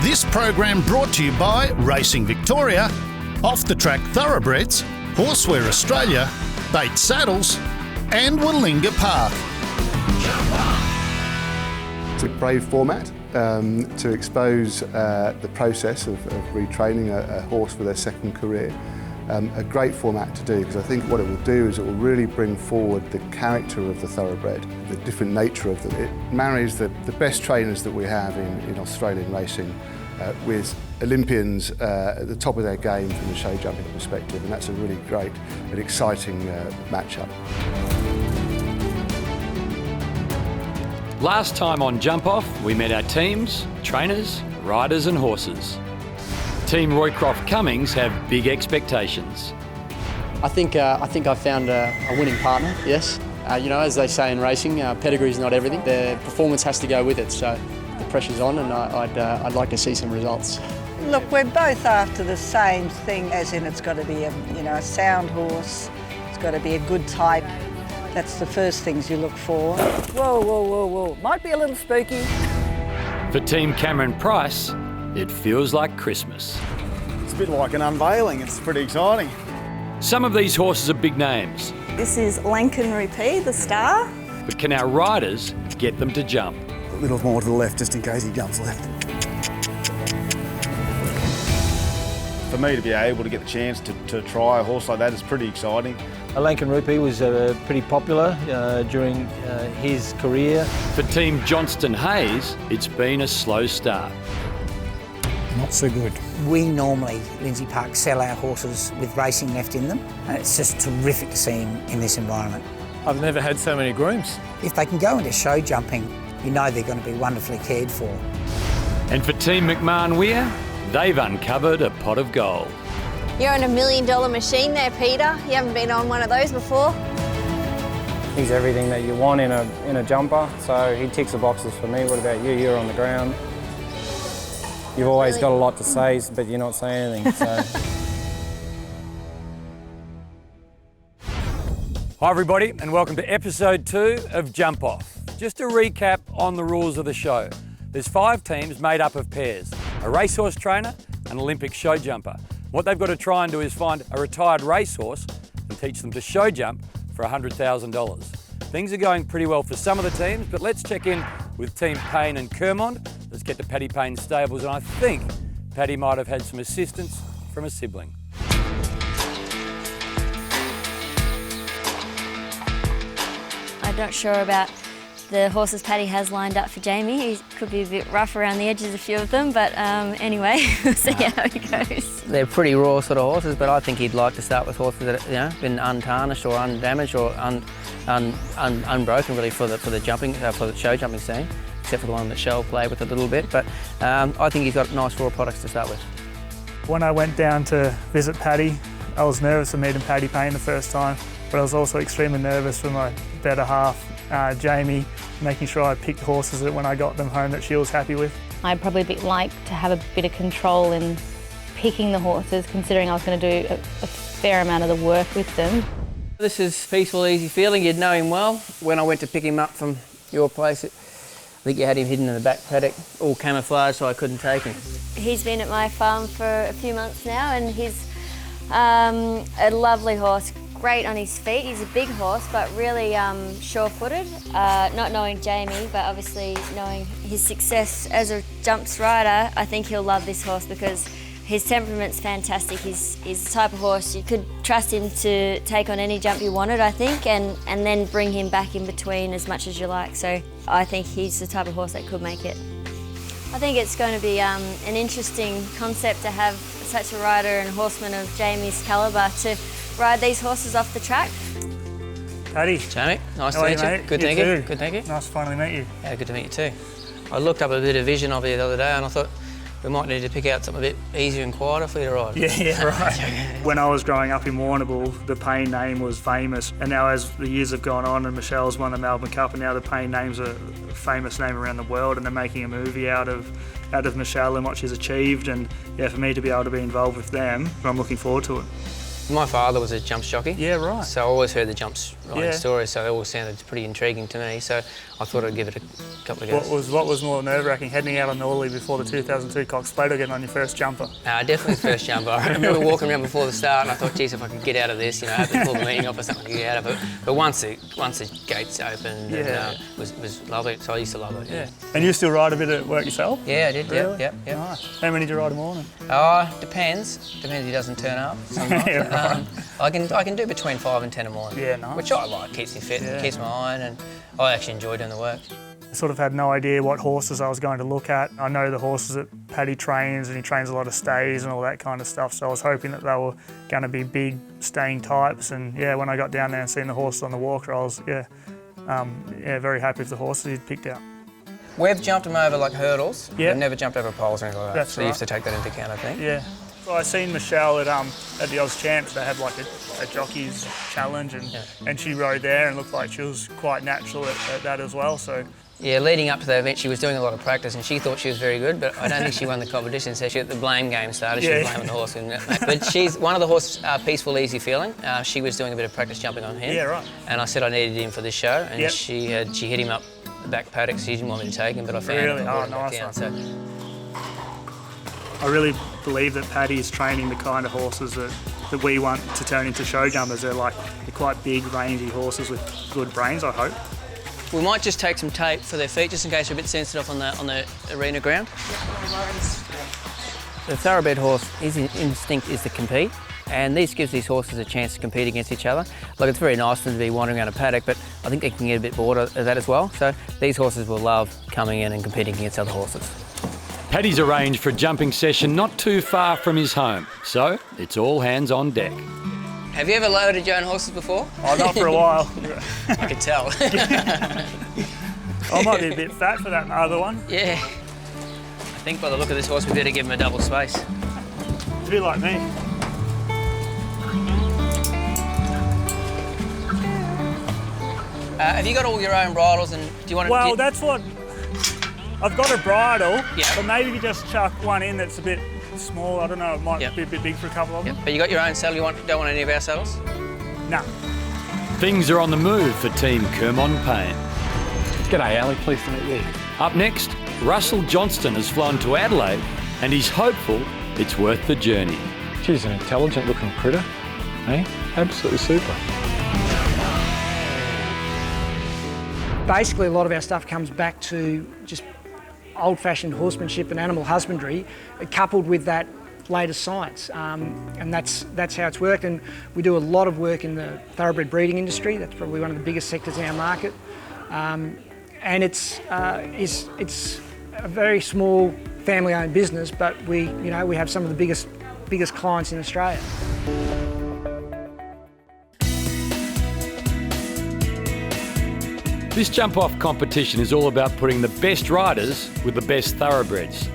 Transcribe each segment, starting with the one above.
This program brought to you by Racing Victoria, Off the Track Thoroughbreds, Horseware Australia, Bait Saddles and Willinga Park. It's a brave format to expose the process of retraining a horse for their second career. A great format to do, because I think what it will do is it will really bring forward the character of the thoroughbred, the different nature of them. It marries the best trainers that we have in Australian racing with Olympians at the top of their game from the show jumping perspective, and that's a really great and exciting matchup. Last time on Jump Off, we met our teams, trainers, riders and horses. Team Roycroft Cummings have big expectations. I think I found a winning partner, yes. You know, as they say in racing, pedigree is not everything. The performance has to go with it, so the pressure's on, and I'd like to see some results. Look, we're both after the same thing, as in it's got to be a sound horse, it's got to be a good type. That's the first things you look for. Whoa, whoa, whoa, whoa. Might be a little spooky. For Team Cameron Price, it feels like Christmas. It's a bit like an unveiling, it's pretty exciting. Some of these horses are big names. This is Lankan P, the star. But can our riders get them to jump? A little more to the left, just in case he jumps left. For me to be able to get the chance to try a horse like that is pretty exciting. Lankan Rupee was pretty popular during his career. For Team Johnston Hayes, it's been a slow start. Not so good. We normally, Lindsay Park, sell our horses with racing left in them, and it's just terrific to see him in this environment. I've never had so many grooms. If they can go into show jumping, you know they're going to be wonderfully cared for. And for Team McMahon Weir, they've uncovered a pot of gold. You're on $1 million machine there, Peter. You haven't been on one of those before. He's everything that you want in a jumper, so he ticks the boxes for me. What about you? You're on the ground. You've always got a lot to say, but you're not saying anything, so. Hi everybody, and welcome to episode 2 of Jump Off. Just a recap on the rules of the show. There's 5 teams made up of pairs, a racehorse trainer, an Olympic show jumper. What they've got to try and do is find a retired racehorse and teach them to show jump for $100,000. Things are going pretty well for some of the teams, but let's check in with Team Payne and Kurmond. Let's get to Paddy Payne's stables, and I think Paddy might have had some assistance from a sibling. I'm not sure about the horses Paddy has lined up for Jamie. He could be a bit rough around the edges, a few of them, but anyway, we'll see how it goes. They're pretty raw sort of horses, but I think he'd like to start with horses that have been untarnished or undamaged or unbroken really for the jumping for the show jumping scene, except for the one that Shell played with a little bit. But I think he's got nice raw products to start with. When I went down to visit Paddy, I was nervous of meeting Paddy Payne the first time, but I was also extremely nervous for my better half, Jamie, making sure I picked horses that when I got them home that she was happy with. I'd probably like to have a bit of control in picking the horses, considering I was going to do a fair amount of the work with them. This is peaceful, easy feeling. You'd know him well. When I went to pick him up from your place, I think you had him hidden in the back paddock, all camouflaged, so I couldn't take him. He's been at my farm for a few months now, and he's a lovely horse. Great on his feet. He's a big horse, but really sure-footed. Not knowing Jamie, but obviously knowing his success as a jumps rider, I think he'll love this horse because his temperament's fantastic. He's the type of horse you could trust him to take on any jump you wanted, I think, and then bring him back in between as much as you like. So I think he's the type of horse that could make it. I think it's going to be an interesting concept to have such a rider and horseman of Jamie's calibre to ride these horses off the track. Paddy. Jamie, nice to meet you. Mate? Good to meet you. Good to meet you. Nice to finally meet you. Yeah, good to meet you too. I looked up a bit of vision of you the other day and I thought we might need to pick out something a bit easier and quieter for you to ride. Yeah, right. When I was growing up in Warrnambool, the Payne name was famous, and now as the years have gone on and Michelle's won the Melbourne Cup, and now the Payne name's a famous name around the world, and they're making a movie out of Michelle and what she's achieved, and yeah, for me to be able to be involved with them, I'm looking forward to it. My father was a jumps jockey. Yeah, right. So I always heard the jumps riding Yeah. stories, so they all sounded pretty intriguing to me. So I thought I'd give it a couple of goes. What was more nerve-wracking, heading out on Norley before the 2002 Cox Plate or getting on your first jumper? Definitely first jumper. I remember walking around before the start and I thought, geez, if I could get out of this, I had to pull the meeting up or something to get out of it. But once the gates opened, it was lovely. So I used to love it. Yeah. And you still ride a bit at work yourself? Yeah, I did. Really? Yep. Nice. How many do you ride a morning? Depends. Depends if he doesn't turn up. Sometimes. Yeah, right. I can do between 5 and 10 a morning. Yeah, nice. Which I like. Keeps me fit, keeps my iron, and I actually enjoy doing the work. I sort of had no idea what horses I was going to look at. I know the horses that Paddy trains, and he trains a lot of stays and all that kind of stuff, so I was hoping that they were going to be big staying types. And yeah, when I got down there and seen the horses on the walker, I was very happy with the horses he'd picked out. We've jumped them over like hurdles. Yeah. We've never jumped over poles or anything like that. That's so you have to take that into account, I think. Yeah. So I seen Michelle at the Oz Champs. They had like a jockey's challenge, and she rode there and looked like she was quite natural at that as well. So. Yeah, leading up to that event, she was doing a lot of practice and she thought she was very good, but I don't think she won the competition. So the blame game started. She was blaming the horse. But she's one of the horse, Peaceful Easy Feeling. She was doing a bit of practice jumping on him. Yeah, right. And I said I needed him for this show, and she hit him up the back paddock. She didn't want me to take him, but I found him. Really? Oh, nice down, one. so. I really believe that Paddy is training the kind of horses that we want to turn into show jumpers. They're quite big, rangy horses with good brains, I hope. We might just take some tape for their feet, just in case they're a bit sensitive on the arena ground. The thoroughbred horse, his instinct is to compete, and this gives these horses a chance to compete against each other. Look, it's very nice for them to be wandering around a paddock, but I think they can get a bit bored of that as well. So these horses will love coming in and competing against other horses. Paddy's arranged for a jumping session not too far from his home, so it's all hands on deck. Have you ever loaded your own horses before? Oh, not for a while. I can tell. I might be a bit fat for that other one. Yeah. I think by the look of this horse, we better give him a double space. It's a bit like me. Have you got all your own bridles, and do you want to... Well, that's what... I've got a bridle, but maybe you just chuck one in that's a bit small. I don't know, it might be a bit big for a couple of them. But you got your own saddle, don't want any of our saddles? No. Things are on the move for Team Kurmond Payne. G'day, Ali. Pleased to meet you. Up next, Russell Johnston has flown to Adelaide and he's hopeful it's worth the journey. She's an intelligent-looking critter, eh? Absolutely super. Basically, a lot of our stuff comes back to just old-fashioned horsemanship and animal husbandry, coupled with that latest science, and that's how it's worked. And we do a lot of work in the thoroughbred breeding industry. That's probably one of the biggest sectors in our market, and it's a very small family-owned business, but we have some of the biggest clients in Australia. This jump-off competition is all about putting the best riders with the best thoroughbreds.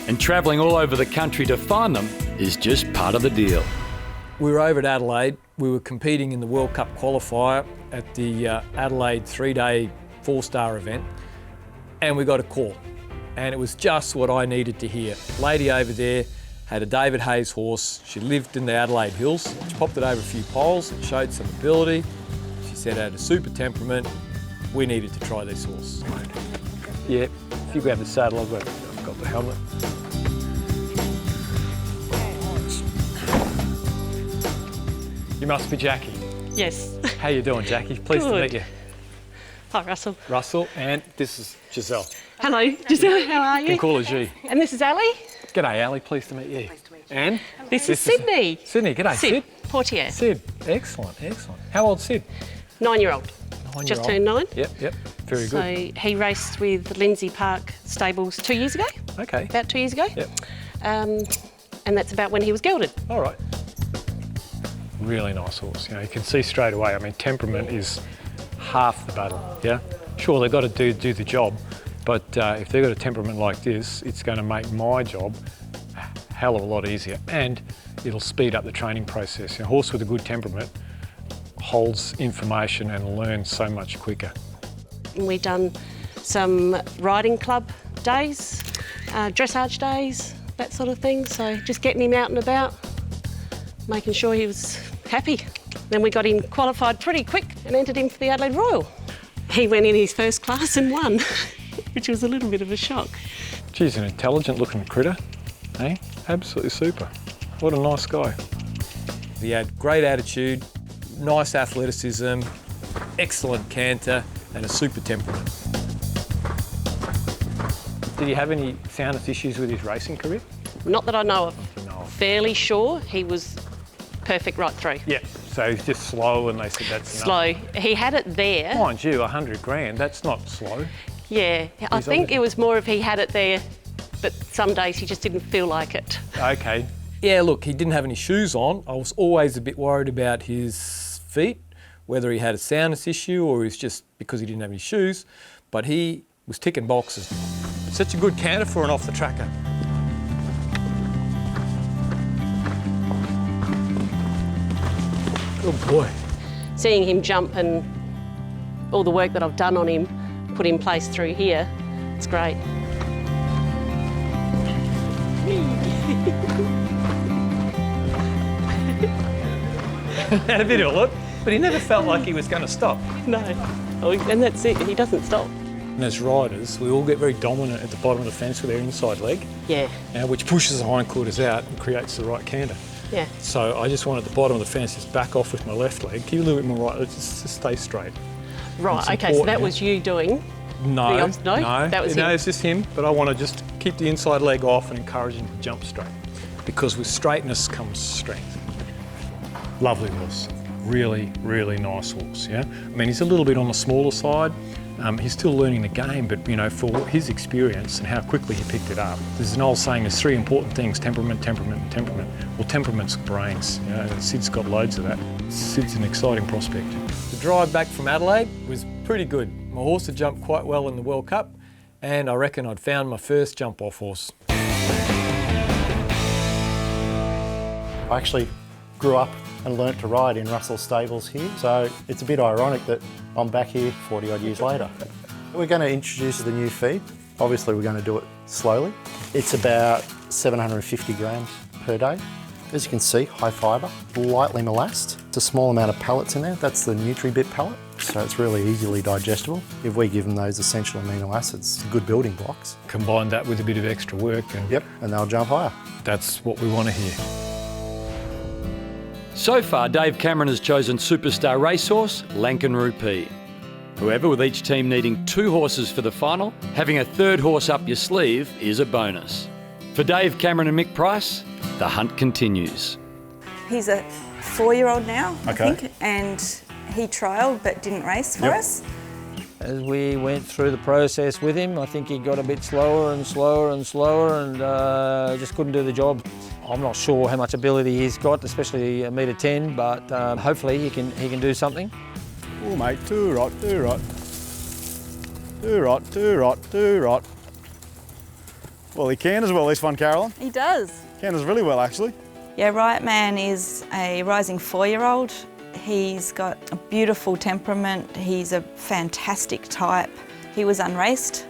And travelling all over the country to find them is just part of the deal. We were over at Adelaide. We were competing in the World Cup qualifier at the Adelaide 3-day 4-star event, and we got a call. And it was just what I needed to hear. Lady over there had a David Hayes horse. She lived in the Adelaide Hills. She popped it over a few poles and showed some ability. She said it had a super temperament. We needed to try this horse. Yeah, if you grab the saddle, I've got the helmet. You must be Jackie. Yes. How you doing, Jackie? Pleased to meet you. Hi, Russell. Russell, and this is Giselle. Hello, Giselle. How are you? You can call her G. And this is Ali. G'day, Ali. Pleased to meet you. And this is Sydney. Sydney. G'day, Sid. Portier. Sid. Excellent, excellent. How old's Sid? 9-year-old. Just turned 9. Yep. Very good. So he raced with Lindsay Park Stables 2 years ago. Okay. About 2 years ago. Yep. And that's about when he was gelded. All right. Really nice horse. You can see straight away. I mean, temperament is half the battle. Yeah. Sure, they've got to do the job, but if they've got a temperament like this, it's going to make my job a hell of a lot easier, and it'll speed up the training process. A horse with a good temperament holds information and learns so much quicker. We've done some riding club days, dressage days, that sort of thing. So just getting him out and about, making sure he was happy. Then we got him qualified pretty quick and entered him for the Adelaide Royal. He went in his first class and won, which was a little bit of a shock. Geez, an intelligent looking critter, eh? Absolutely super. What a nice guy. He had great attitude, nice athleticism, excellent canter, and a super temperament. Did he have any soundness issues with his racing career? Not that I know of. Fairly sure he was perfect right through. Yeah, so he's just slow and they said that's Slow. enough. He had it there. Mind you, 100 grand, that's not slow. Yeah, I think it was more if he had it there, but some days he just didn't feel like it. Okay. Yeah, look, he didn't have any shoes on. I was always a bit worried about his feet, whether he had a soundness issue or it was just because he didn't have any shoes, but he was ticking boxes. Such a good canter for an off-the-tracker. Good boy. Seeing him jump and all the work that I've done on him put in place through here, it's great. Had a bit of a look, but he never felt like he was going to stop. No, and that's it, he doesn't stop. And as riders, we all get very dominant at the bottom of the fence with our inside leg. Yeah. Which pushes the hindquarters out and creates the right canter. Yeah. So I just want at the bottom of the fence, just back off with my left leg, keep a little bit more right, just stay straight. Right, okay, so that was you doing? No, that was him. No, it's just him, but I want to just keep the inside leg off and encourage him to jump straight. Because with straightness comes strength. Lovely horse. Really, really nice horse, yeah? I mean, he's a little bit on the smaller side. He's still learning the game, but, you know, for his experience and how quickly he picked it up, there's an old saying, there's three important things, temperament, temperament, and temperament. Well, temperament's brains, you know, Sid's got loads of that. Sid's an exciting prospect. The drive back from Adelaide was pretty good. My horse had jumped quite well in the World Cup, and I reckon I'd found my first jump-off horse. I actually grew up and learnt to ride in Russell's stables here, so it's a bit ironic that I'm back here 40 odd years later. We're going to introduce the new feed. Obviously we're going to do it slowly. It's about 750 grams per day. As you can see, high fibre, lightly molassed. It's a small amount of pellets in there. That's the Nutri-Bit pellet, so it's really easily digestible. If we give them those essential amino acids, good building blocks. Combine that with a bit of extra work and... Yep, and they'll jump higher. That's what we want to hear. So far, Dave Cameron has chosen superstar racehorse Lankan Rupee. However, with each team needing 2 horses for the final, having a third horse up your sleeve is a bonus. For Dave Cameron and Mick Price, the hunt continues. He's a 4-year-old now, Okay. I think, and he trialled but didn't race for us. As we went through the process with him, I think he got a bit slower and slower and slower and just couldn't do the job. I'm not sure how much ability he's got, especially a metre 10, but hopefully he can do something. Oh mate, too right, too right. Too right, too right, too right. Well, he can as well, this one, Carolyn. He does. Canters really well, actually. Yeah, Right Man is a rising 4-year-old. He's got a beautiful temperament. He's a fantastic type. He was unraced,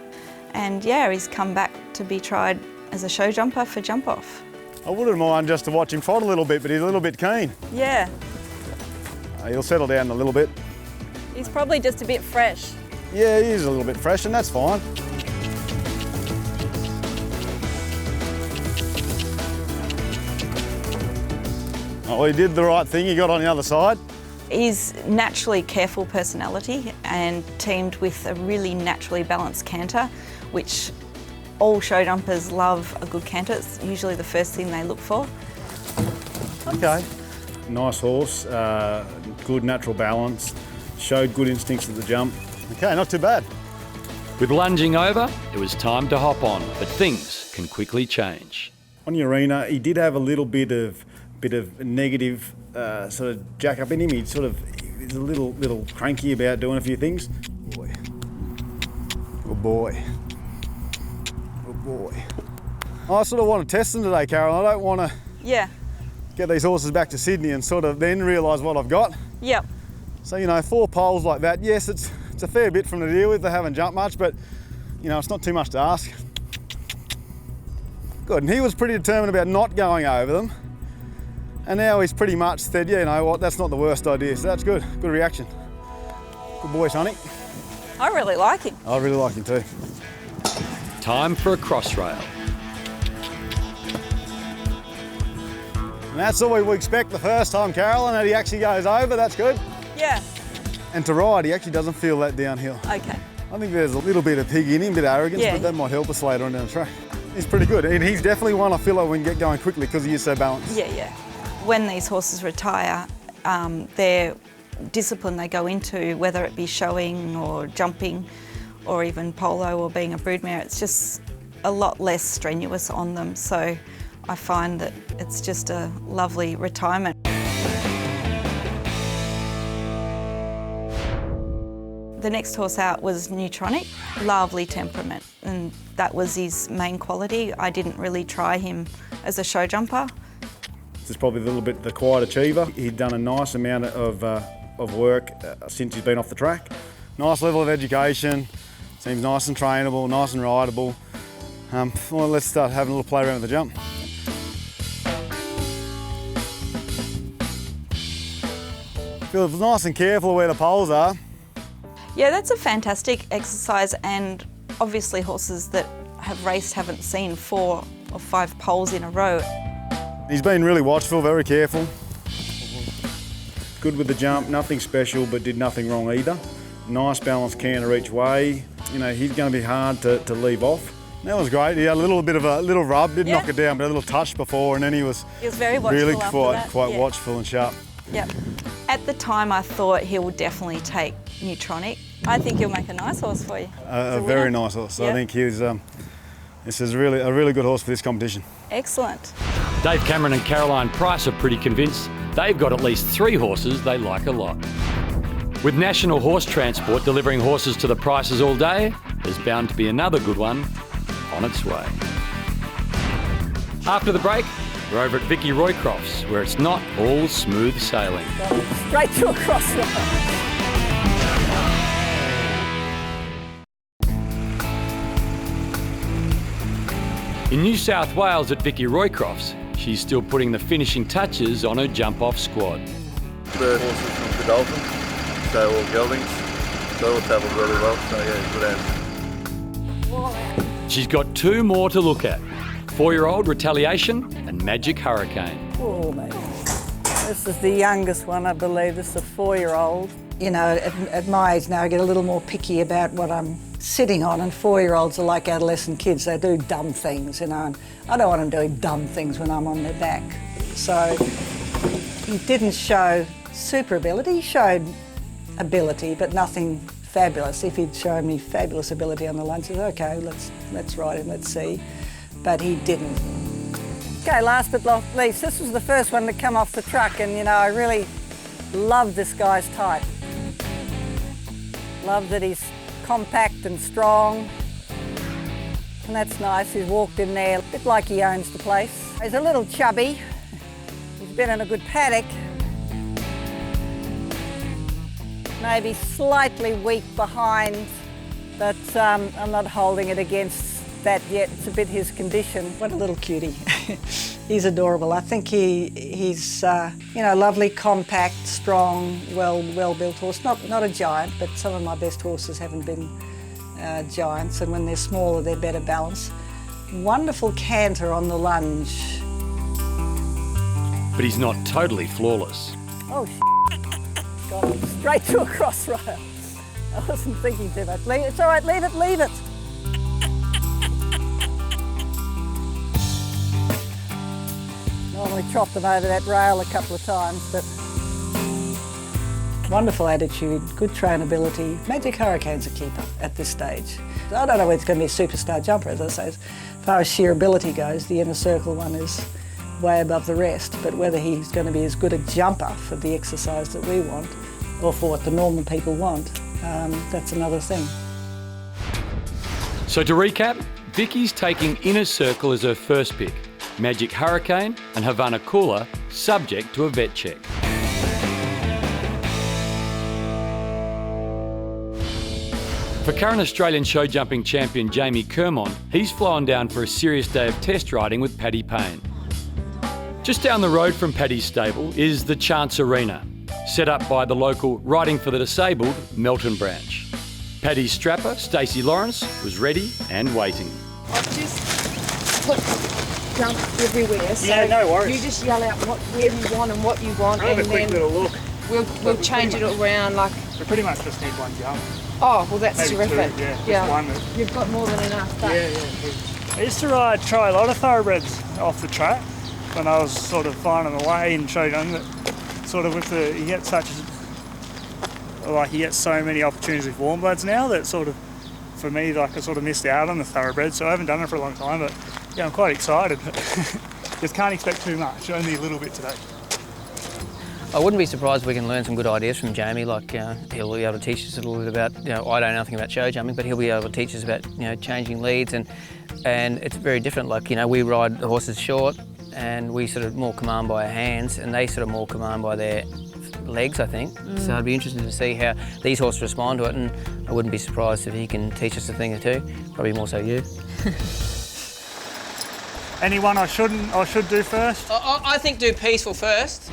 and yeah, he's come back to be tried as a show jumper for Jump Off. I wouldn't mind just to watch him trot a little bit, but he's a little bit keen. Yeah. He'll settle down a little bit. He's probably just a bit fresh. Yeah, he is a little bit fresh, and that's fine. Oh, he did the right thing, he got on the other side. He's naturally careful personality and teamed with a really naturally balanced canter, which all show jumpers love a good canter. It's usually the first thing they look for. Okay. Nice horse, good natural balance, showed good instincts at the jump. Okay, not too bad. With lunging over, it was time to hop on, but things can quickly change. On the arena, he did have a little bit of negative sort of jack up in him. He's a little cranky about doing a few things. Boy. Good boy. Good boy. I sort of want to test them today, Carol. I don't want to get these horses back to Sydney and sort of then realise what I've got. Yep. So, you know, 4 poles like that, yes, it's a fair bit from to deal with. They haven't jumped much, but, you know, it's not too much to ask. Good, and he was pretty determined about not going over them. And now he's pretty much said, yeah, you know what, that's not the worst idea. So that's good, good reaction. Good boy, Sonny. I really like him. I really like him too. Time for a crossrail. And that's all we expect the first time, Carolyn, that he actually goes over, that's good. Yeah. And to ride, he actually doesn't feel that downhill. Okay. I think there's a little bit of pig in him, a bit of arrogance, Yeah. but that might help us later on down the track. He's pretty good, and he's definitely one I feel like we can get going quickly because he is so balanced. Yeah, yeah. When these horses retire, their discipline they go into, whether it be showing or jumping or even polo or being a broodmare, it's just a lot less strenuous on them. So I find that it's just a lovely retirement. The next horse out was Neutronic, lovely temperament, and that was his main quality. I didn't really try him as a show jumper. This is probably a little bit the quiet achiever. He'd done a nice amount of work since he's been off the track. Nice level of education, seems nice and trainable, nice and rideable. Well, let's start having a little play around with the jump. Feel nice and careful where the poles are. Yeah, that's a fantastic exercise, and obviously horses that have raced haven't seen 4 or 5 poles in a row. He's been really watchful, very careful. Good with the jump, nothing special, but did nothing wrong either. Nice balanced canter each way. You know, he's going to be hard to leave off. That was great. He had a little bit of a little rub, didn't knock it down, but a little touch before, and then he was very watchful really after quite that. watchful and sharp. Yep. At the time, I thought he would definitely take Neutronic. I think he'll make a nice horse for you. A very nice horse. Yep. I think he was. This is really a really good horse for this competition. Excellent. Dave Cameron and Caroline Price are pretty convinced they've got at least 3 horses they like a lot. With National Horse Transport delivering horses to the Prices all day, there's bound to be another good one on its way. After the break, we're over at Vicky Roycroft's, where it's not all smooth sailing. Straight to a crossrail. In New South Wales at Vicky Roycroft's, she's still putting the finishing touches on her jump-off squad. The horses from Godolphin, so all geldings, so all travelled really well, so yeah, good as. She's got 2 more to look at, 4-year-old Retaliation and Magic Hurricane. Oh, mate. This is the youngest one, I believe. This is a 4-year-old. You know, at my age now, I get a little more picky about what I'm sitting on, and 4-year-olds are like adolescent kids. They do dumb things, you know, and I don't want them doing dumb things when I'm on their back. So he didn't show super ability. He showed ability, but nothing fabulous. If he'd shown me fabulous ability on the lunch, I'd say, okay, let's ride him, let's see. But he didn't. Okay, last but not least, this was the first one to come off the truck, and you know, I really love this guy's type. Love that he's compact and strong, and that's nice. He's walked in there a bit like he owns the place. He's a little chubby. He's been in a good paddock. Maybe slightly weak behind, but I'm not holding it against that yet. It's a bit his condition. What a little cutie. He's adorable. I think he's you know, lovely, compact, strong, well-built horse. Not a giant, but some of my best horses haven't been giants, and when they're smaller, they're better balanced. Wonderful canter on the lunge. But he's not totally flawless. Oh, got him straight to a crossrail. I wasn't thinking too much. It's all right, leave it. Normally trot them over that rail a couple of times, but wonderful attitude, good trainability. Magic Hurricane's a keeper at this stage. I don't know whether it's going to be a superstar jumper, as I say. As far as sheer ability goes, the inner circle one is way above the rest, but whether he's going to be as good a jumper for the exercise that we want, or for what the normal people want, that's another thing. So to recap, Vicky's taking Inner Circle as her first pick, Magic Hurricane and Havana Cooler, subject to a vet check. For current Australian show jumping champion Jamie Kurmond, he's flown down for a serious day of test riding with Paddy Payne. Just down the road from Paddy's stable is the Chance Arena, set up by the local Riding for the Disabled Melton branch. Paddy's strapper, Stacey Lawrence, was ready and waiting. I've just put jump everywhere, so yeah, no worries. you just yell out where you want and what you want, Have and a quick then little look. we'll change it around. Like We pretty much just need one jump. oh, well that's Maybe terrific. two, just one. You've got more than enough. But I used to try a lot of thoroughbreds off the track when I was sort of finding the way and showed them that sort of with the, you get so many opportunities with warm bloods now that sort of, for me, like I sort of missed out on the thoroughbred, so I haven't done it for a long time, but yeah, I'm quite excited. Just can't expect too much, only a little bit today. I wouldn't be surprised if we can learn some good ideas from Jamie, like he'll be able to teach us a little bit about, I don't know nothing about show jumping, but he'll be able to teach us about, changing leads, and it's very different. Like, we ride the horses short and we sort of more command by our hands, and they sort of more command by their legs, I think. So I'd be interested to see how these horses respond to it, and I wouldn't be surprised if he can teach us a thing or two, probably more so you. Anyone I should do first? I think do Peaceful first,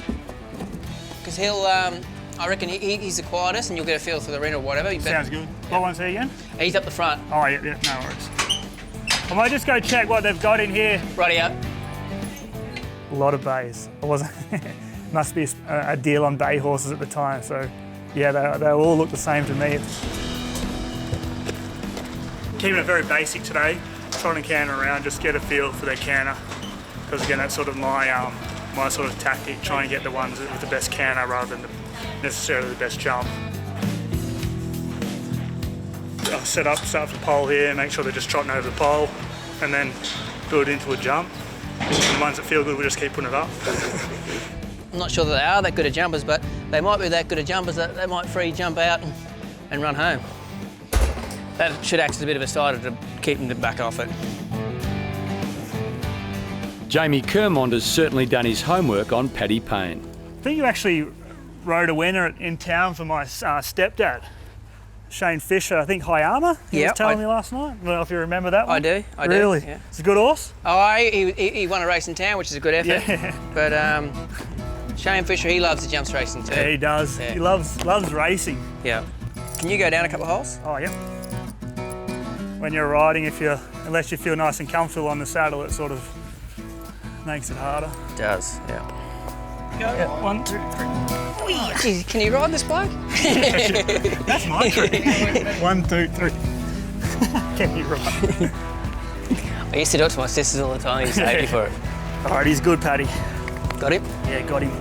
because he'll, I reckon he's the quietest, and you'll get a feel for the arena or whatever. Sounds good. What one's he again? He's up the front. Oh, yeah, no worries. I might just go check what they've got in here. Rightio. A lot of bays. I wasn't. Must be a deal on bay horses at the time, so yeah, they all look the same to me. Keeping it very basic today, trying to canter around, just get a feel for their canter, because again, that's sort of my sort of tactic, try and get the ones with the best canter rather than necessarily the best jump. I'll start the pole here, make sure they're just trotting over the pole, and then build into a jump. And the ones that feel good, we'll just keep putting it up. I'm not sure that they are that good at jumpers, but they might be that good at jumpers that they might free jump out and run home. That should act as a bit of a cider to keep them to back off it. Jamie Kurmond has certainly done his homework on Paddy Payne. I think you actually rode a winner in town for my stepdad, Shane Fisher, I think Hayama. He was telling me last night. I don't know if you remember that one. I do. Really? Yeah. It's a good horse? Oh, he won a race in town, which is a good effort. Yeah. But Shane Fisher, he loves the jumps racing too. Yeah, he does. Yeah. He loves racing. Yeah. Can you go down a couple of holes? Oh, yeah. When you're riding, unless you feel nice and comfortable on the saddle, it sort of makes it harder. It does, yeah. Go. Yeah. 1, 2, 3. Geez, can you ride this bloke? That's my trick. 1, 2, 3. Can you ride? I used to do it to my sisters all the time. He used to hate me for it. All right, he's good, Paddy. Got him? Yeah, got him.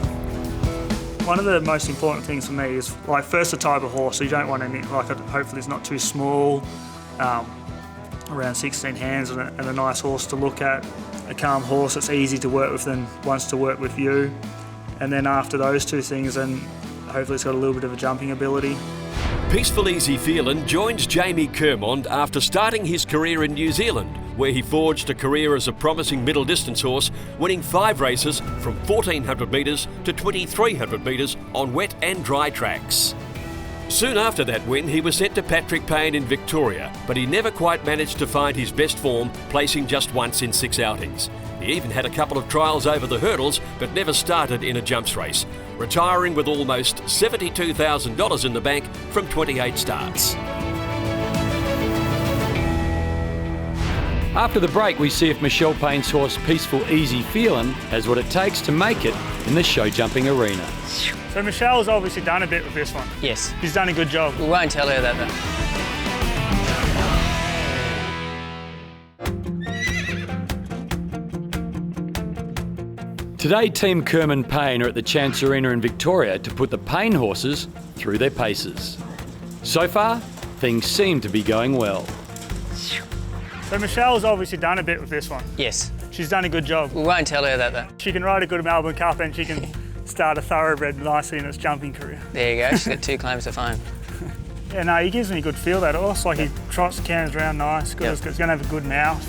One of the most important things for me is, like, first the type of horse. So you don't want any, like, hopefully it's not too small, around 16 hands, and a nice horse to look at. A calm horse that's easy to work with and wants to work with you. And then after those two things, then hopefully it's got a little bit of a jumping ability. Peaceful Easy Feelin' joined Jamie Kurmond after starting his career in New Zealand, where he forged a career as a promising middle distance horse, winning 5 races from 1,400 metres to 2,300 metres on wet and dry tracks. Soon after that win, he was sent to Patrick Payne in Victoria, but he never quite managed to find his best form, placing just once in 6 outings. He even had a couple of trials over the hurdles, but never started in a jumps race, retiring with almost $72,000 in the bank from 28 starts. After the break, we see if Michelle Payne's horse Peaceful Easy Feelin' has what it takes to make it in the show jumping arena. So Michelle's obviously done a bit with this one. Yes. She's done a good job. We won't tell her that though. Today, Team Kurmond Payne are at the Chance Arena in Victoria to put the Payne horses through their paces. So far, things seem to be going well. So Michelle's obviously done a bit with this one. Yes. She's done a good job. We won't tell her that though. She can ride a good Melbourne Cup and she can start a thoroughbred nicely in its jumping career. There you go, she's got 2 claims to fame. Yeah, no, he gives me a good feel, that horse. Like, he trots the cans around nice, good. Yep. It's going to have a good mouth.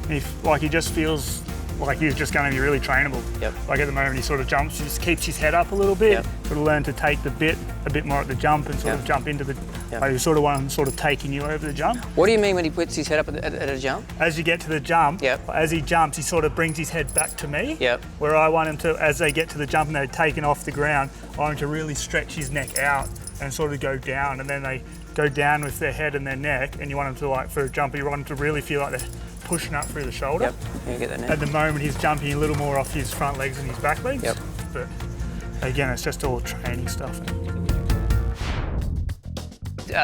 He just feels like he's just going to be really trainable. Yep. Like at the moment he sort of jumps, he just keeps his head up a little bit, sort of learn to take the bit a bit more at the jump and sort of jump into the. I sort of want him sort of taking you over the jump. What do you mean when he puts his head up at a jump? As you get to the jump, as he jumps, he sort of brings his head back to me. Yep. Where I want him to, as they get to the jump and they're taken off the ground, I want him to really stretch his neck out and sort of go down, and then they go down with their head and their neck, and you want them to, like, for a jumper, you want them to really feel like they're pushing up through the shoulder. Yep, you get that now. At the moment, he's jumping a little more off his front legs and his back legs. Yep. But again, it's just all training stuff.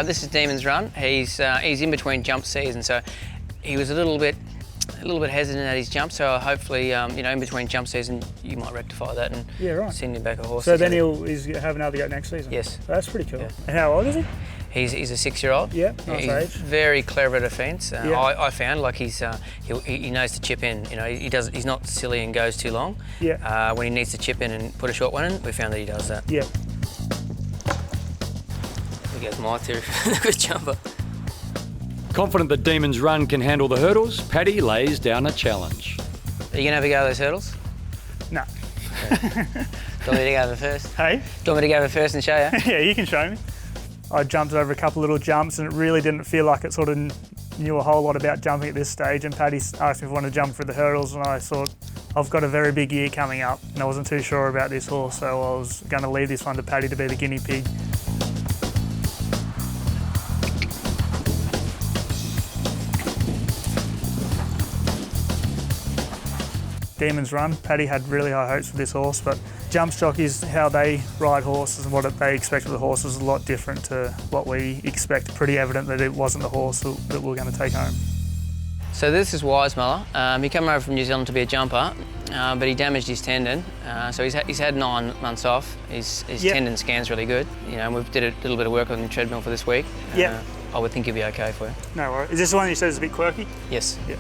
This is Demon's Run. He's in between jump seasons, so he was a little bit hesitant at his jump. So hopefully, in between jump season, you might rectify that and send him back a horse. So then he's have another go next season. Yes. So that's pretty cool. Yeah. And how old is he? He's a 6-year-old. Yeah, nice he's age. Very clever at a fence. Yeah. I found like he knows to chip in. He's not silly and goes too long. Yeah. When he needs to chip in and put a short one in, we found that he does that. Yeah. He goes my theory. Good jumper. Confident that Demon's Run can handle the hurdles, Paddy lays down a challenge. Are you gonna have a go at those hurdles? No. Do you want me to go over first? Hey? Do you want me to go over first and show you? Yeah, you can show me. I jumped over a couple little jumps and it really didn't feel like it sort of knew a whole lot about jumping at this stage, and Paddy asked me if I wanted to jump through the hurdles, and I thought, I've got a very big year coming up and I wasn't too sure about this horse, so I was going to leave this one to Paddy to be the guinea pig. Demon's Run. Paddy had really high hopes for this horse, but jump jockeys, how they ride horses and what they expect of the horse is a lot different to what we expect. Pretty evident that it wasn't the horse that we're going to take home. So this is Wisemuller. He came over from New Zealand to be a jumper, but he damaged his tendon. So he's had 9 months off. His tendon scan's really good. We've did a little bit of work on the treadmill for this week. Yeah. I would think he'll be okay for you. No worries. Is this the one you said is a bit quirky? Yes. Yeah.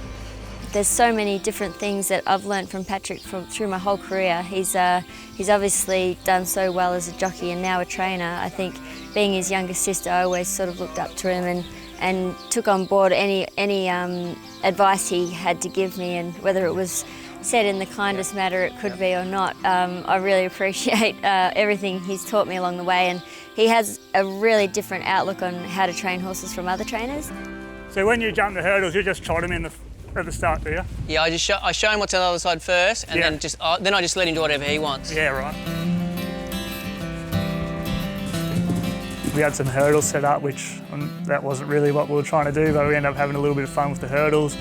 There's so many different things that I've learned from Patrick through my whole career. He's obviously done so well as a jockey and now a trainer. I think being his younger sister, I always sort of looked up to him and took on board any advice he had to give me, and whether it was said in the kindest manner it could be or not. I really appreciate everything he's taught me along the way, and he has a really different outlook on how to train horses from other trainers. So when you jump the hurdles, you just trot him in at the start, do you? Yeah, I show him what's on the other side first, and then I just let him do whatever he wants. Yeah, right. We had some hurdles set up, which that wasn't really what we were trying to do, but we ended up having a little bit of fun with the hurdles.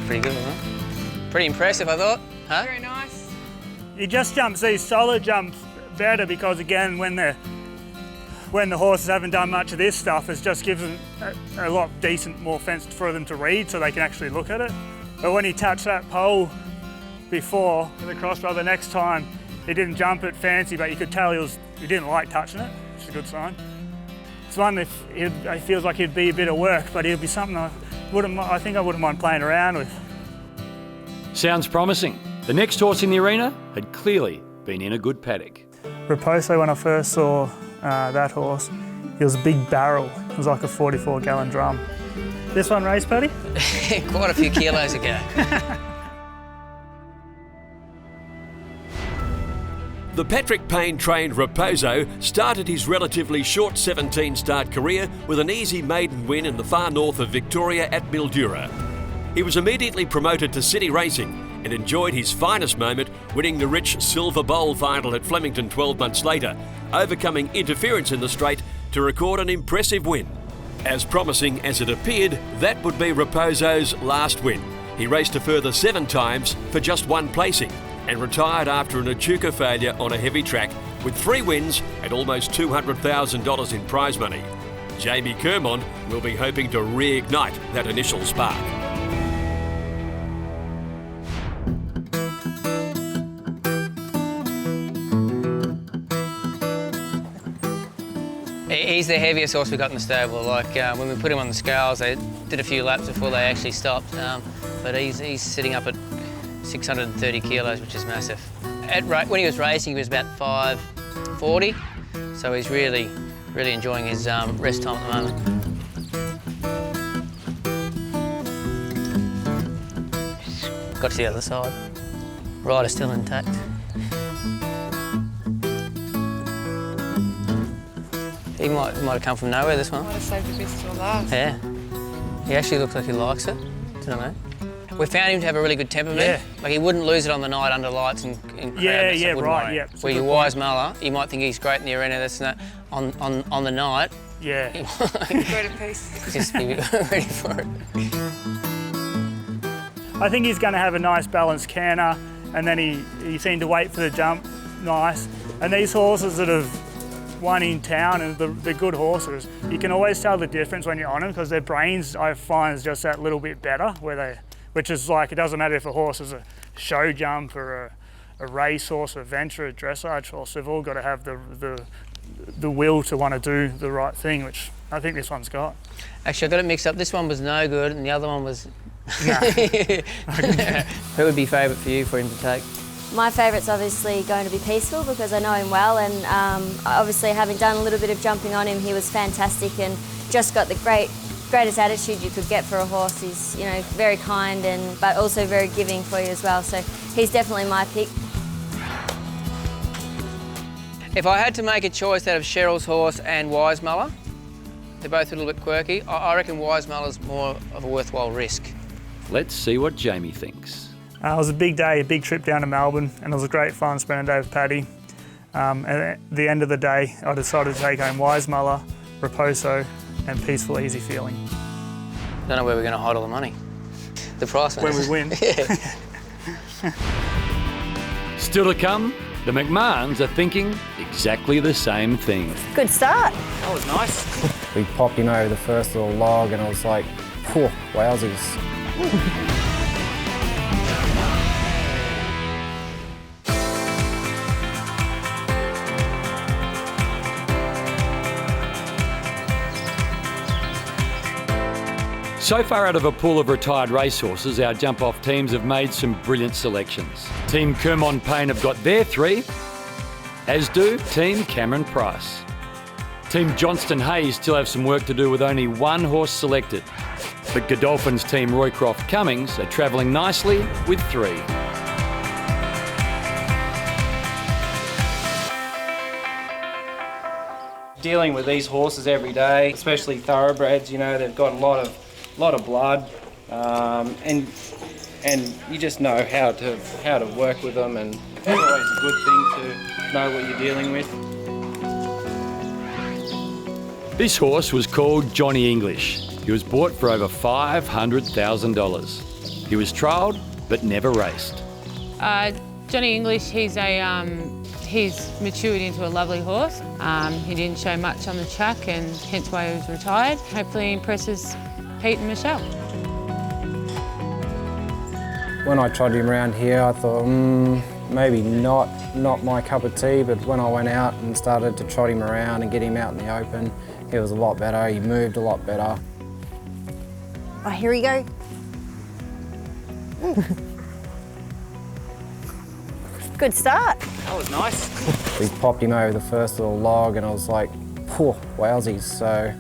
Pretty good, huh? Pretty impressive, I thought. Huh? Very nice. He just jumps these solid jumps better because, again, when the horses haven't done much of this stuff, it just gives them a lot decent more fence for them to read so they can actually look at it. But when he touched that pole before the crossbar, the next time he didn't jump it fancy, but you could tell he didn't like touching it, which is a good sign. It's one that it feels like it'd be a bit of work, but it'd be something I think I wouldn't mind playing around with. Sounds promising. The next horse in the arena had clearly been in a good paddock. Raposo, when I first saw that horse, he was a big barrel. It was like a 44-gallon drum. This one raced, Paddy? Quite a few kilos ago. The Patrick Payne-trained Raposo started his relatively short 17-start career with an easy maiden win in the far north of Victoria at Mildura. He was immediately promoted to city racing and enjoyed his finest moment winning the rich Silver Bowl final at Flemington 12 months later, overcoming interference in the straight to record an impressive win. As promising as it appeared, that would be Raposo's last win. He raced a further 7 times for just 1 placing and retired after an Echuca failure on a heavy track with 3 wins and almost $200,000 in prize money. Jamie Kurmond will be hoping to reignite that initial spark. He's the heaviest horse we got in the stable. Like when we put him on the scales, they did a few laps before they actually stopped. But he's sitting up at 630 kilos, which is massive. When he was racing, he was about 540, so he's really enjoying his rest time at the moment. Got to the other side. Rider's still intact. He might have come from nowhere, this one. Might have saved the best till last. Yeah. He actually looks like he likes it. Don't know. We found him to have a really good temperament. Yeah. Like he wouldn't lose it on the night under lights and crowd. Yeah, right, yeah. Where your wise muller, you might think he's great in the arena, this and that. On the night, yeah. Great piece. Just be ready for it. I think he's going to have a nice balanced canter, and then he seemed to wait for the jump nice. And these horses that have won in town, and the good horses, you can always tell the difference when you're on them because their brains, I find, is just that little bit better. Which is like, it doesn't matter if a horse is a show jump or a race horse, a venture, a dressage horse. They've all got to have the will to want to do the right thing, which I think this one's got. Actually, I got it mixed up. This one was no good, and the other one was. Nah. Who would be favourite for you for him to take? My favourite's obviously going to be Peaceful because I know him well, and obviously having done a little bit of jumping on him, he was fantastic and just got the greatest attitude you could get for a horse. He's, you know, very kind but also very giving for you as well. So he's definitely my pick. If I had to make a choice out of Cheryl's horse and Wise Muller, they're both a little bit quirky. I reckon Wise Muller's more of a worthwhile risk. Let's see what Jamie thinks. It was a big day, a big trip down to Melbourne, and it was a great fun spending a day with Paddy. And at the end of the day, I decided to take home Wise Muller, Raposo, and Peaceful Easy Feeling. Don't know where we're going to hide all the money. The price when we win. Still to come, the McMahons are thinking exactly the same thing. Good start. That was nice. We popped him over the first little log and I was like, whew, wowsies. So far out of a pool of retired racehorses, our jump-off teams have made some brilliant selections. Team Kurmond Payne have got their 3, as do Team Cameron Price. Team Johnston Hayes still have some work to do with only 1 horse selected. But Godolphin's team Roycroft Cummings are travelling nicely with 3. Dealing with these horses every day, especially thoroughbreds, you know, they've got a lot of blood, and you just know how to work with them, and it's always a good thing to know what you're dealing with. This horse was called Johnny English. He was bought for over $500,000. He was trialled but never raced. Johnny English, he's matured into a lovely horse. He didn't show much on the track and hence why he was retired. Hopefully he impresses Pete and Michelle. When I trotted him around here, I thought, maybe not my cup of tea, but when I went out and started to trot him around and get him out in the open, he was a lot better, he moved a lot better. Oh, here we go. Good start. That was nice. We popped him over the first little log and I was like, whew, wowsies. So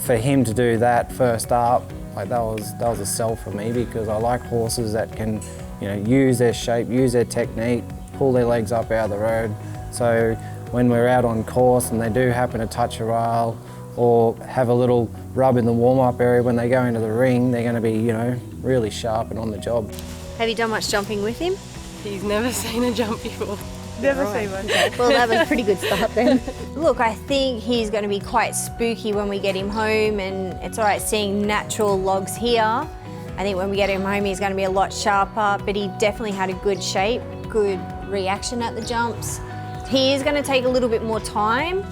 for him to do that first up, like that was a sell for me because I like horses that can, you know, use their shape, use their technique, pull their legs up out of the road. So when we're out on course and they do happen to touch a rail or have a little rub in the warm-up area when they go into the ring, they're going to be, you know, really sharp and on the job. Have you done much jumping with him? He's never seen a jump before. Never seen one. Well, that was a pretty good start then. Look, I think he's going to be quite spooky when we get him home, and it's all right seeing natural logs here. I think when we get him home, he's going to be a lot sharper, but he definitely had a good shape, good reaction at the jumps. He is going to take a little bit more time,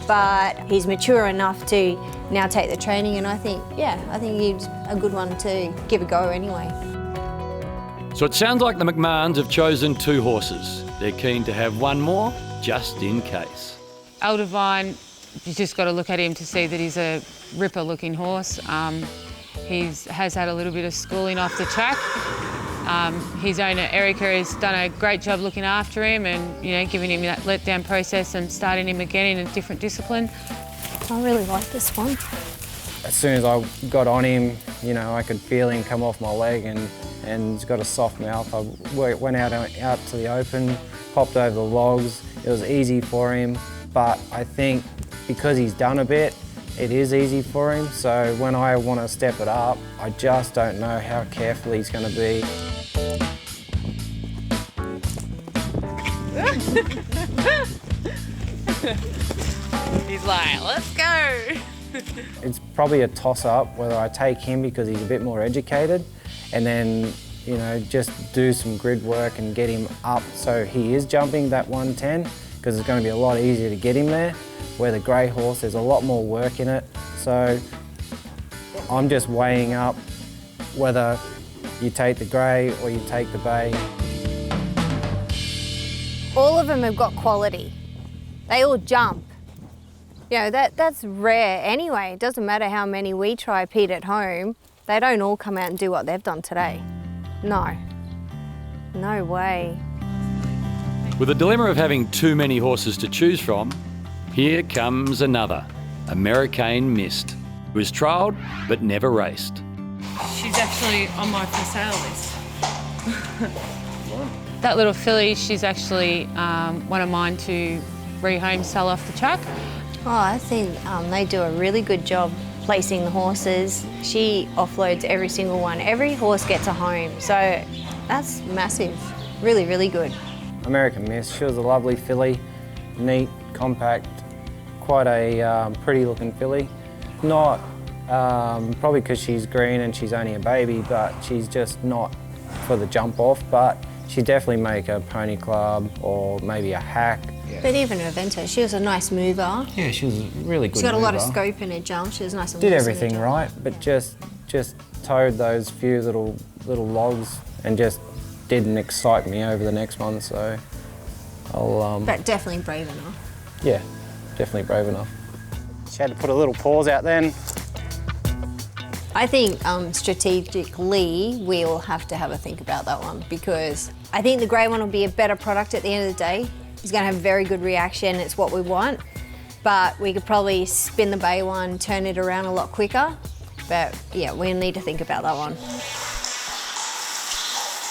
but he's mature enough to now take the training, and I think he's a good one to give a go anyway. So it sounds like the McMahons have chosen 2 horses. They're keen to have 1 more, just in case. Eldivine, you just got to look at him to see that he's a ripper-looking horse. He has had a little bit of schooling off the track. His owner, Erica, has done a great job looking after him and, you know, giving him that letdown process and starting him again in a different discipline. I really like this one. As soon as I got on him, you know, I could feel him come off my leg and and he's got a soft mouth. I went out to the open, popped over the logs. It was easy for him, but I think because he's done a bit, it is easy for him. So when I want to step it up, I just don't know how careful he's going to be. He's like, let's go. It's probably a toss-up whether I take him because he's a bit more educated and then, you know, just do some grid work and get him up so he is jumping that 110, because it's going to be a lot easier to get him there. Where the grey horse, there's a lot more work in it. So I'm just weighing up whether you take the grey or you take the bay. All of them have got quality. They all jump. You know, that's rare anyway. It doesn't matter how many we try Pete at home, they don't all come out and do what they've done today. No. No way. With the dilemma of having too many horses to choose from, here comes another, American Mist, who was trialled but never raced. She's actually on my for sale list. That little filly, she's actually one of mine to rehome, sell off the track. Oh, I think they do a really good job placing the horses. She offloads every single one. Every horse gets a home, so that's massive. Really, really good. American Mist, she was a lovely filly, neat, compact, quite a pretty looking filly. Not probably because she's green and she's only a baby, but she's just not for the jump off, but she'd definitely make a pony club or maybe a hack. But even her eventer, she was a nice mover. Yeah, she was a really good She's got a lot of mover. scope in her jump. She was nice and Did loose in her everything jump. right, but just towed those few little logs and just didn't excite me over the next one. So I'll But definitely brave enough. yeah, definitely brave enough. She had to put a little pause out then. I think strategically we'll have to have a think about that one, because I think the grey one will be a better product at the end of the day. He's going to have a very good reaction. It's what we want. But we could probably spin the bay one, turn it around a lot quicker. But yeah, we'll need to think about that one.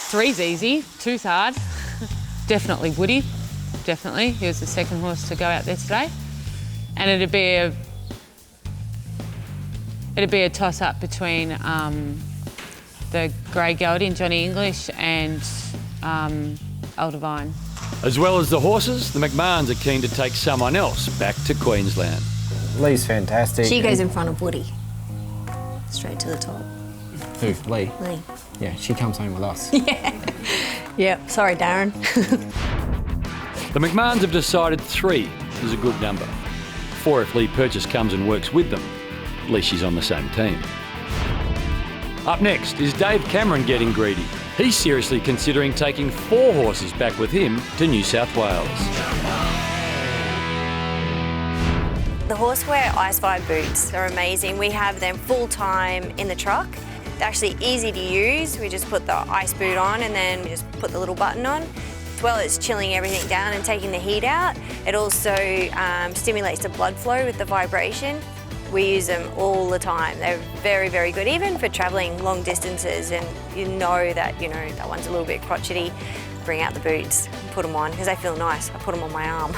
3's easy, 2's hard. Definitely Woody, definitely. He was the second horse to go out there today. And it'd be a toss-up between the grey gelding, Johnny English, and El Divine. As well as the horses, the McMahons are keen to take someone else back to Queensland. Lee's fantastic. She goes in front of Woody. Straight to the top. Who? Lee? Lee. Yeah, she comes home with us. Yeah, sorry, Darren. The McMahons have decided 3 is a good number. 4 if Lee Purchase comes and works with them. At least she's on the same team. Up next is Dave Cameron getting greedy. He's seriously considering taking 4 horses back with him to New South Wales. The Horseware Ice-Fired boots are amazing. We have them full-time in the truck. They're actually easy to use. We just put the ice boot on and then we just put the little button on. As well as chilling everything down and taking the heat out, it also stimulates the blood flow with the vibration. We use them all the time. They're very, very good, even for travelling long distances, and you know that that one's a little bit crotchety. Bring out the boots, put them on, because they feel nice. I put them on my arm.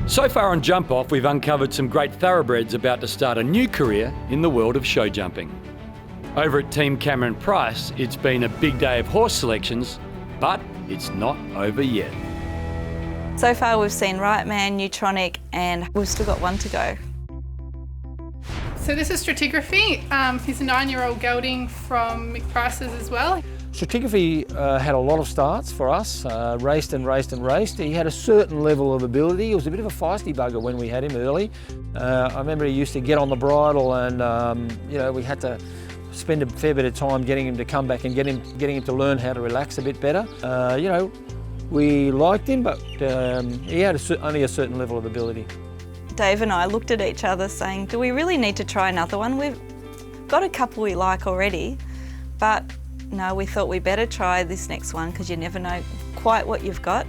So far on Jump Off, we've uncovered some great thoroughbreds about to start a new career in the world of show jumping. Over at Team Cameron Price, it's been a big day of horse selections, but it's not over yet. So far we've seen Right Man, Neutronic, and we've still got one to go. So this is Stratigraphy. He's a 9-year-old gelding from McPrice's as well. Stratigraphy had a lot of starts for us, raced and raced and raced. He had a certain level of ability. He was a bit of a feisty bugger when we had him early. I remember he used to get on the bridle and, we had to spend a fair bit of time getting him to come back and getting him to learn how to relax a bit better. We liked him, but he had only a certain level of ability. Dave and I looked at each other saying, do we really need to try another one? We've got a couple we like already, but no, we thought we better try this next one because you never know quite what you've got.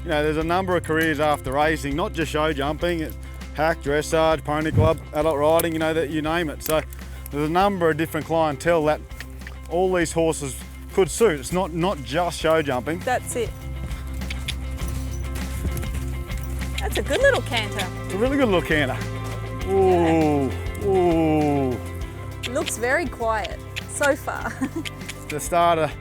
There's a number of careers after racing, not just show jumping. hack, dressage, pony club, adult riding, you know, that you name it. So there's a number of different clientele that all these horses could suit. It's not just show jumping. That's it. That's a good little canter. It's a really good little canter. Ooh, ooh. Looks very quiet so far. The start of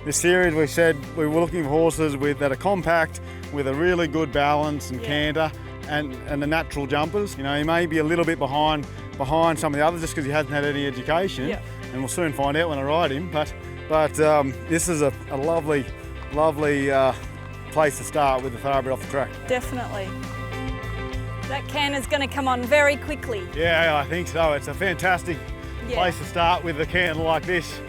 this series, we said we were looking for horses that are compact, with a really good balance and canter, and the natural jumpers. You know, he may be a little bit behind some of the others just because he hasn't had any education, and we'll soon find out when I ride him. But this is a lovely place to start with the thoroughbred off the track. Definitely. That canter's going to come on very quickly. Yeah, I think so. It's a fantastic place to start with a canter like this.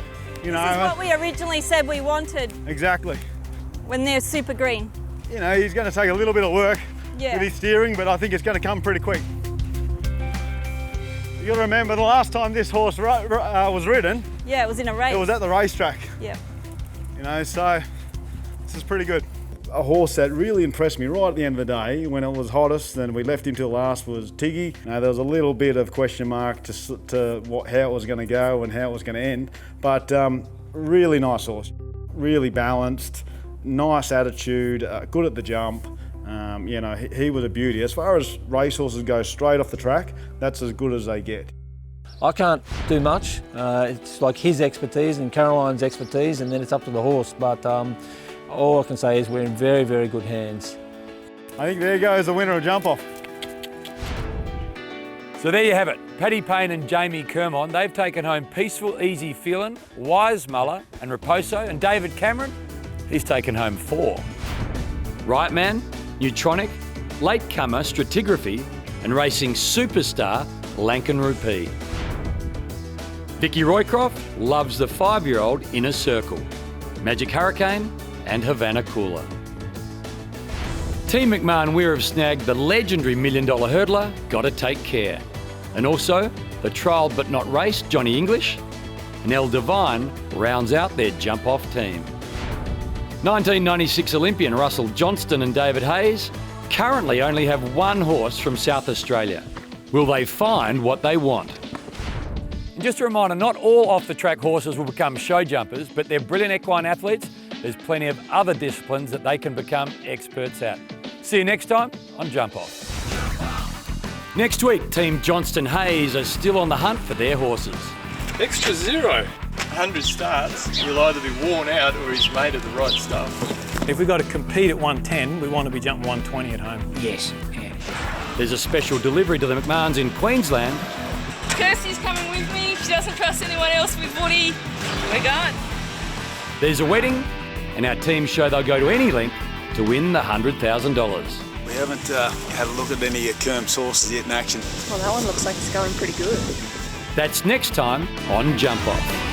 You know, this is what we originally said we wanted. Exactly. When they're super green. You know, he's going to take a little bit of work with his steering, but I think it's going to come pretty quick. You got to remember the last time this horse was ridden. Yeah, it was in a race. It was at the racetrack. Yeah. You know, so this is pretty good. A horse that really impressed me right at the end of the day when it was hottest, and we left him till last, was Tiggy. Now, there was a little bit of question mark to how it was going to go and how it was going to end, but really nice horse, really balanced, nice attitude, good at the jump. You know, he was a beauty. As far as racehorses go straight off the track, that's as good as they get. I can't do much. It's like his expertise and Caroline's expertise, and then it's up to the horse. But all I can say is we're in very, very good hands. I think there goes the winner of Jump Off. So there you have it. Paddy Payne and Jamie Kurmond, they've taken home Peaceful, Easy Feelin', Wise Muller and Raposo, and David Cameron, he's taken home 4. Right Man, Neutronic, Latecomer Stratigraphy and Racing Superstar Lankan Rupee. Vicky Roycroft loves the 5-year-old Inner Circle, Magic Hurricane and Havana Cooler. Team McMahon Weir have snagged the legendary $1 Million hurdler, Gotta Take Care. And also the trialled but not raced Johnny English, and El Divine rounds out their jump-off team. 1996 Olympian Russell Johnston and David Hayes currently only have 1 horse from South Australia. Will they find what they want? And just a reminder, not all off-the-track horses will become show jumpers, but they're brilliant equine athletes. There's plenty of other disciplines that they can become experts at. See you next time on Jump Off. Next week, Team Johnston Hayes are still on the hunt for their horses. Extra 0. 100 starts, you'll either be worn out or he's made of the right stuff. If we've got to compete at 110, we want to be jumping 120 at home. Yes. Yeah. There's a special delivery to the McMahons in Queensland. Kirsty's coming with me. She doesn't trust anyone else with Woody. We're going. There's a wedding, and our team show they'll go to any length to win the $100,000. We haven't had a look at any of Kurm's horses yet in action. Well, that one looks like it's going pretty good. That's next time on Jump Off.